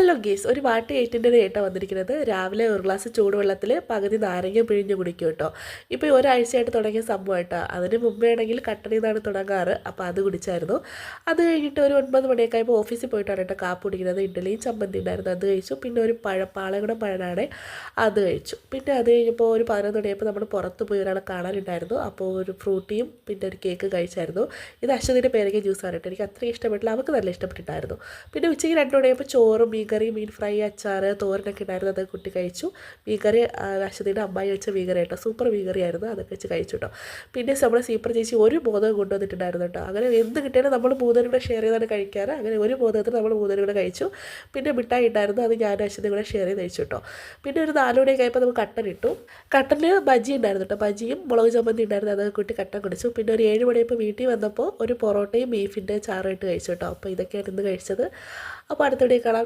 Hello ഗീസ്, ഒരു what എയ്റ്റിൻ്റെ കേട്ടോ വന്നിരിക്കുന്നത്. രാവിലെ ഒരു ഗ്ലാസ് ചൂടുവെള്ളത്തിൽ പകുതി നാരങ്ങ പിഴിഞ്ഞ് കുടിക്കും കേട്ടോ. ഇപ്പോൾ ഈ ഒരാഴ്ചയായിട്ട് തുടങ്ങിയ സംഭവം കേട്ടോ. അതിന് മുമ്പേ ആണെങ്കിൽ കട്ടനിൽ നിന്നാണ് തുടങ്ങാറ്. അപ്പോൾ അത് കുടിച്ചായിരുന്നു. അത് കഴിഞ്ഞിട്ട് ഒരു 9 മണിയൊക്കെ ആയപ്പോൾ ഓഫീസിൽ പോയിട്ടാണ് കേട്ടോ കാപ്പ് കുടിക്കുന്നത്. ഇഡ്ഡലിയും ചമ്മന്തി ഉണ്ടായിരുന്നു, അത് കഴിച്ചു. പിന്നെ ഒരു പാളയംകുടം പഴനാണ്, അത് കഴിച്ചു. പിന്നെ അത് കഴിഞ്ഞപ്പോൾ ഒരു 11 മണിയായപ്പോൾ നമ്മൾ പുറത്ത് പോയി ഒരാളെ കാണാനുണ്ടായിരുന്നു. അപ്പോൾ ഒരു ഫ്രൂട്ടിയും പിന്നെ ഒരു കേക്ക് കഴിച്ചായിരുന്നു. ഇത് അശ്വതിയുടെ പേരയ്ക്ക് ജ്യൂസാണ് കേട്ടോ. എനിക്ക് അത്രയും ഇഷ്ടപ്പെട്ടില്ല, അവൾക്ക് നല്ല ഇഷ്ടപ്പെട്ടിട്ടായിരുന്നു. പിന്നെ ഉച്ചയ്ക്ക് 2 മണിയായപ്പോൾ ചോറും മീൻകറി, മീൻ ഫ്രൈ, അച്ചാർ, തോരനൊക്കെ ഉണ്ടായിരുന്നു. അത് കുട്ടി കഴിച്ചു. മീൻകറി അശ്വതിയുടെ അമ്മായി വെച്ച മീൻകറി കേട്ടോ, സൂപ്പർ മീൻകറി ആയിരുന്നു. അതൊക്കെ വെച്ച് കഴിച്ചു കേട്ടോ. പിന്നെ നമ്മുടെ സീപ്പർ ചേച്ചി ഒരു മോദകം കൊണ്ടുവന്നിട്ടുണ്ടായിരുന്നു കേട്ടോ. അങ്ങനെ എന്ത് കിട്ടിയാലും നമ്മൾ മൂന്നേരും കൂടെ ഷെയർ ചെയ്താണ് കഴിക്കാറ്. അങ്ങനെ ഒരു മോദകത്തിന് നമ്മൾ മൂന്നേരും കൂടെ കഴിച്ചു. പിന്നെ മിഠായി ഉണ്ടായിരുന്നു, അത് ഞാനും അശ്വതിയും കൂടെ ഷെയർ ചെയ്ത് കഴിച്ചു കേട്ടോ. പിന്നെ ഒരു 4 മണിയൊക്കെ ആയപ്പോൾ നമുക്ക് കട്ടൻ ഇട്ടു. കട്ടനിൽ ബജി ഉണ്ടായിരുന്നു കേട്ടോ, ബജിയും മുളക് ചമ്മന്തി ഉണ്ടായിരുന്നു. അത് കുട്ടി കട്ടൻ കുടിച്ചു. പിന്നെ ഒരു 7 മണിയപ്പോൾ വീട്ടിൽ വന്നപ്പോൾ ഒരു പൊറോട്ടയും ബീഫിൻ്റെ ചാറുമായിട്ട് കഴിച്ചു കേട്ടോ. അപ്പോൾ ഇതൊക്കെയാണ് ഇന്ന് കഴിച്ചത്. അപ്പോൾ അടുത്ത വീഡിയോ കാണാം.